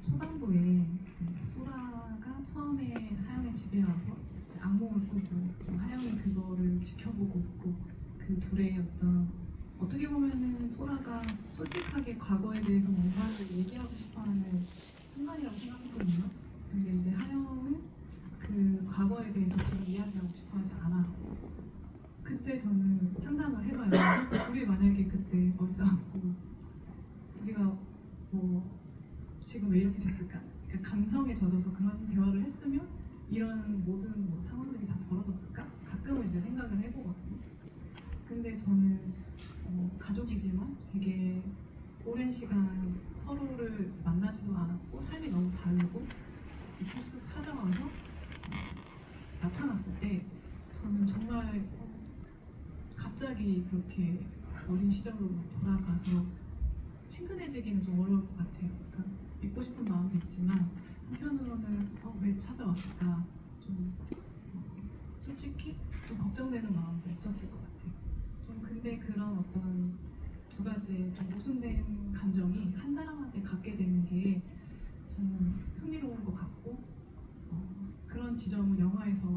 초반부에 이제 소라가 처음에 하영의 집에 와서 이제 악몽을 꾸고 또 하영이 그거를 지켜보고 있고 그 둘의 어떻게 보면은 소라가 솔직하게 과거에 대해서 뭔가를 얘기하고 싶어하는 순간이라고 생각했거든요. 근데 이제 하영은 그 과거에 대해서 지금 이야기하고 싶어하지 않아. 그때 저는 상상을 해봐요. 우리 만약에 그때 싸웠고 우리가 뭐 지금 왜 이렇게 됐을까? 그러니까 감성에 젖어서 그런 대화를 했으면 이런 모든 상황들이 다 벌어졌을까? 가끔은 이제 생각을 해보거든요. 근데 저는 가족이지만 되게 오랜 시간 서로를 만나지도 않았고 삶이 너무 다르고 불쑥 찾아와서 나타났을 때 저는 정말 갑자기 그렇게 어린 시절로 돌아가서 친근해지기는 좀 어려울 것 같아요. 그러니까 믿고 싶은 마음도 있지만 한편으로는 왜 찾아왔을까 좀 솔직히 좀 걱정되는 마음도 있었을 것 같아요. 좀 근데 그런 어떤 두 가지의 좀 모순된 감정이 한 사람한테 갖게 되는 게 저는 흥미로운 것 같고 그런 지점을 영화에서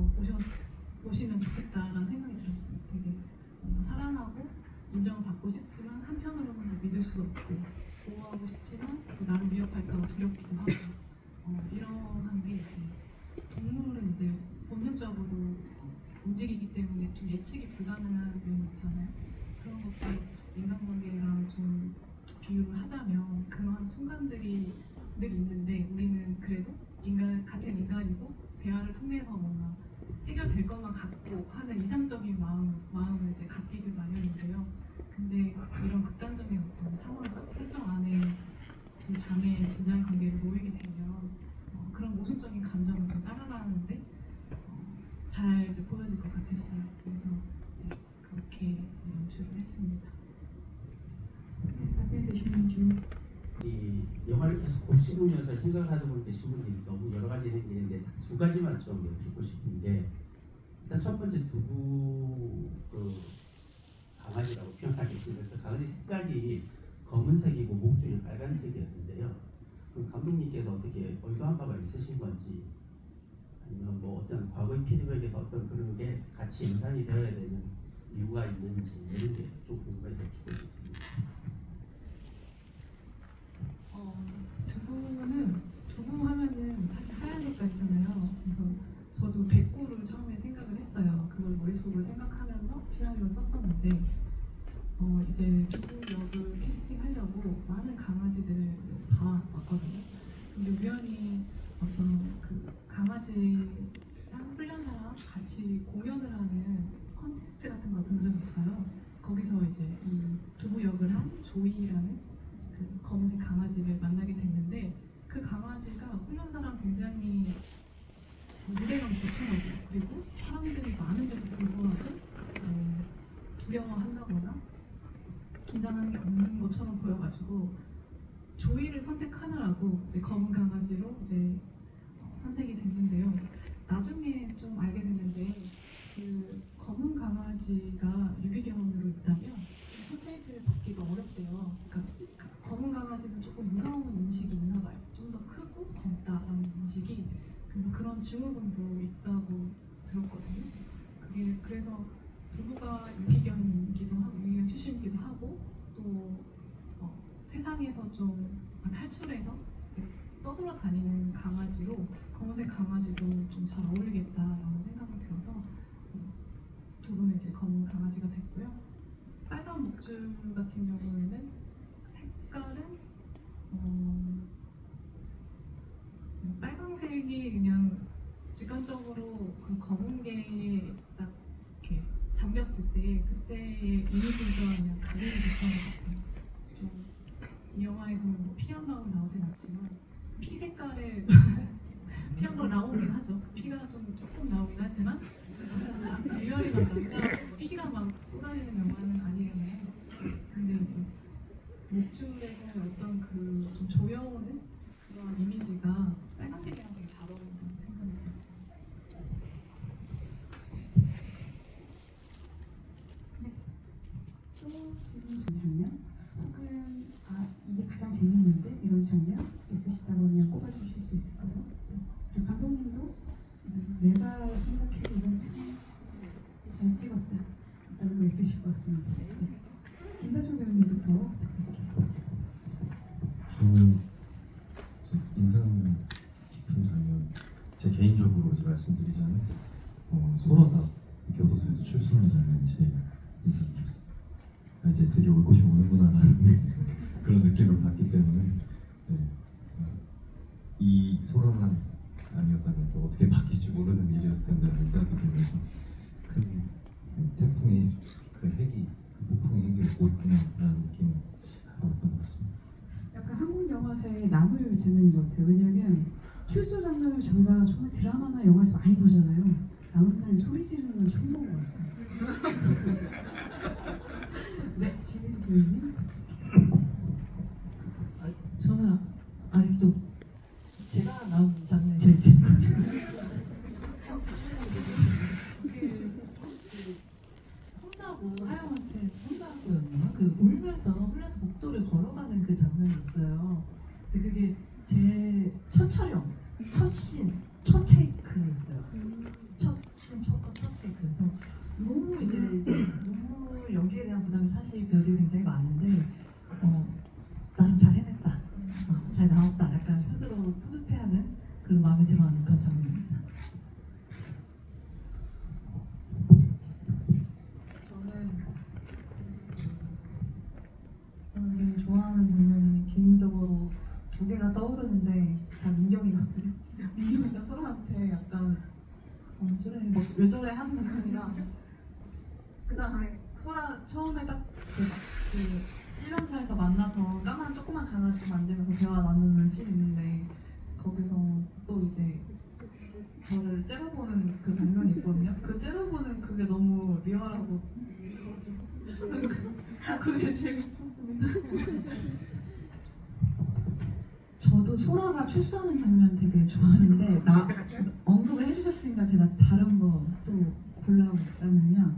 보시면 좋겠다라는 생각이 들었어요. 되게 사랑하고 인정을 받고 싶지만 한편으로는 믿을 수도 없고 보호하고 싶지만 또 나를 위협할까 봐 두렵기도 하고 이러한 게 이제 동물은 이제 본능적으로 움직이기 때문에 좀 예측이 불가능한 면이 있잖아요. 그런 것도 인간관계랑 좀 비유를 하자면 그러한 순간들이 늘 있는데 우리는 그래도 같은 인간이고 대화를 통해서 뭔가 해결될 것만 같고 하는 이상적인 마음을 이제 갖기를 마련인데요. 근데 이런 극단적인 어떤 상황, 설정 안에 두 자매의 긴장 관계를 놓이게 되면 그런 모순적인 감정을 좀 따라가는데 잘 이제 보여질 것 같았어요. 그래서 네, 그렇게 이제 연출을 했습니다. 답변해 주시면 좀. 이 영화를 계속 보시면서 생각을 하다 보니까 질문이 너무 여러 가지 생기는데 두 가지만 좀 여쭙고 싶은 게 일단 첫 번째 두부 강아지라고 표현하겠습니다. 그 강아지 색깔이 검은색이고 목줄이 빨간색이었는데요. 그럼 감독님께서 어떻게 의도한 바가 있으신 건지 아니면 뭐 어떤 과거의 피드백에서 어떤 그런 게 같이 연상이 되어야 되는 이유가 있는지 이런 게 좀 궁금해서 여쭙고 싶습니다. 두부 하면은 사실 하얀 색깔이잖아요. 그래서 저도 백구를 처음에 생각을 했어요. 그걸 머릿속으로 생각하면서 시나리오를 썼었는데 이제 두부 역을 캐스팅하려고 많은 강아지들을 이제 봐왔거든요. 근데 우연히 어떤 그 강아지랑 훈련사랑 같이 공연을 하는 컨테스트 같은 걸 본 적이 있어요. 거기서 이제 이 두부 역을 한 조이라는 그 검은색 강아지를 만나게 됐는데 그 강아지가 훈련사랑 굉장히 무게감이 좋더라고요. 그리고 사람들이 많은데도 불구하고 두려워한다거나 긴장하는 게 없는 것처럼 보여가지고 조이를 선택하느라고 이제 검은 강아지로 이제 선택이 됐는데요. 나중에 좀 알게 됐는데 그 검은 강아지가 유기견으로 있다면 선택을 받기가 어렵대요. 그러니까 검은 강아지는 조금 무서운 인식이 있나 봐요. 좀 더 크고 검다라는 인식이. 그래서 그런 증후군도 있다고 들었거든요. 그래서 두부가 유기견이기도 하고 유기견 출신이기도 하고 또 세상에서 좀 탈출해서 떠돌아다니는 강아지로 검은색 강아지도 좀 잘 어울리겠다라는 생각이 들어서 두부는 이제 검은 강아지가 됐고요. 빨간 목줄 같은 경우에는 색깔은 빨강색이 그냥 직관적으로 그 검은 게 딱 이렇게 잠겼을 때 그때의 이미지가 그냥 각인이 됐던 것 같아요. 좀 이 영화에서는 뭐 피한 방울 나오진 않지만 피 색깔의 피한 걸 나오긴 하죠. 피가 조금 나오긴 하지만 유열이가 남자 피가 막 쏟아지는 영화는 아니잖아요. 근데 이제 목줄에서 어떤 그 좀 조여오는 그런 이미지가 빨간색이랑 되게 잘 어울린다는 생각이 들었어요. 네. 또 지금 장면 혹은 이게 가장 재밌는데 이런 장면 있으시다면 꼽아주실 수 있을까요? 그리고 감독님도 내가 생각해도 이건 참 잘 찍었다 라는 거 있으실 것 같습니다. 네. 김다솜 배우님부터 부탁드릴게요. 저는 인상 깊은 장면, 제 개인적으로 이제 말씀드리자면 소라가 교도소에서 출소하는 장면이 제일 인상 깊었어요. 이제 드디어 올 곳이 오는구나라는 그런 느낌을 받기 때문에 네. 이 소라만 아니었다면 또 어떻게 바뀔지 모르는 일이었을 텐데라는 생각이 들면서 큰 태풍의 그 핵이 그 폭풍의 핵이 오고 있구나라는 느낌을 받았던 것 같습니다. 약간 한국 영화사의 나물 장면인 것 같아요. 왜냐하면 출소 장면을 저희가 정말 드라마나 영화에서 많이 보잖아요. 남은 사람이 소리 지르는 건 처음 본 것 같아요. 네, 최민희 배우님. 저는 아직도 제가 나온 장면이 제일 재밌거든요. 혼나고 하영한테 혼나고였나? 그 울면서 흘려서 복도를 걸어가는 그 장면이 있어요. 근데 그게 제 첫 촬영, 첫 씬, 첫 테이크였어요. 첫 씬, 첫 테이크. 그래서 너무 이제 눈물 연기에 대한 부담이 사실 배우들이 굉장히 많은데 나름 잘 해냈다. 잘 나왔다. 약간 스스로 뿌듯해하는 그런 마음이 들어하는 그런 장면입니다. 저는 제일 좋아하는 장면이 개인적으로 두 개가 떠오르는데 다 민경이거든요. 민경이가 소라한테 약간 저래 왜 저래 하는 장면이랑 그 다음에 소라 처음에 딱그 일련사에서 만나서 까만 조그만 강아지 만지면서 대화 나누는 씬이 있는데 거기서 또 이제 저를 째려보는 그 장면이 있거든요. 그 째려보는 그게 너무 리얼하고 그게 제일 좋습니다. 저도 소라가 출소하는 장면 되게 좋아하는데 언급을 해주셨으니까 제가 다른 거 또 골라보자면요.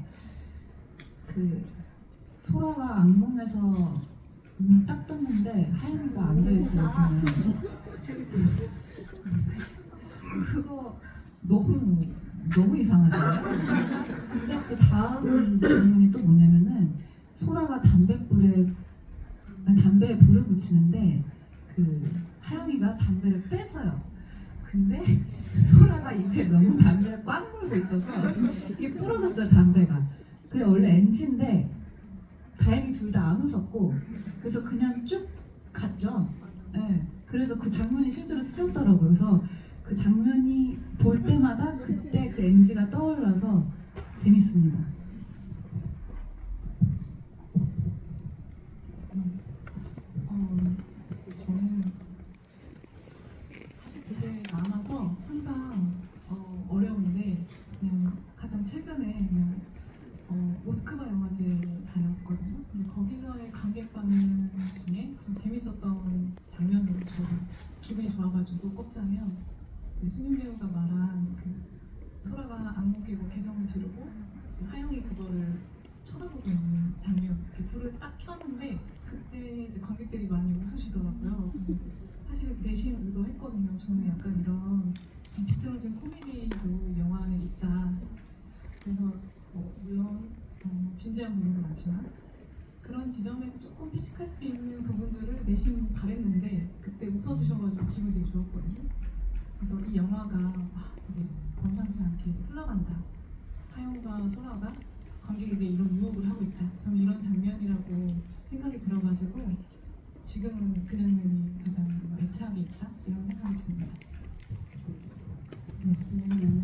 그 소라가 악몽에서 눈을 딱 떴는데 하영이가 앉아있어요. 그거 너무 이상하잖아요. 근데 그 다음 장면이 또 뭐냐면은 소라가 담배에 불을 붙이는데 그 하영이가 담배를 뺏어요. 근데 소라가 입에 너무 담배를 꽉 물고 있어서 이게 부러졌어요, 담배가. 그게 원래 NG인데 다행히 둘 다 안 웃었고 그래서 그냥 쭉 갔죠. 네. 그래서 그 장면이 실제로 쓰였더라고요. 그래서 그 장면이 볼 때마다 그때 그 NG가 떠올라서 재밌습니다. 저는 사실 되게 많아서 항상 어려운데 그냥 가장 최근에 그냥 모스크바 영화제 다녔거든요. 근데 거기서의 관객 반응 중에 좀 재밌었던 장면으로 저도 기분이 좋아가지고 꼽자면 승윤 배우가 말한 그 소라가 악몽 깨고 개성을 지르고 이제 하영이 그거를 쳐다보고 있는 장면, 이렇게 불을 딱 켰는데 그때 이제 관객들이 많이 웃으시더라고요. 근데 사실 내심 의도했거든요. 저는 약간 이런 좀 비틀어진 코미디도 영화 안에 있다. 그래서 물론 진지한 부분도 많지만 그런 지점에서 조금 피식할 수 있는 부분들을 내심 바랬는데 그때 웃어주셔가지고 기분이 되게 좋았거든요. 그래서 이 영화가 되게 범상치 않게 흘러간다. 하영과 소라가 관객에게 이런 유혹을 하고 있다. 저는 이런 장면이라고 생각이 들어가지고 지금은 그 장면이 가장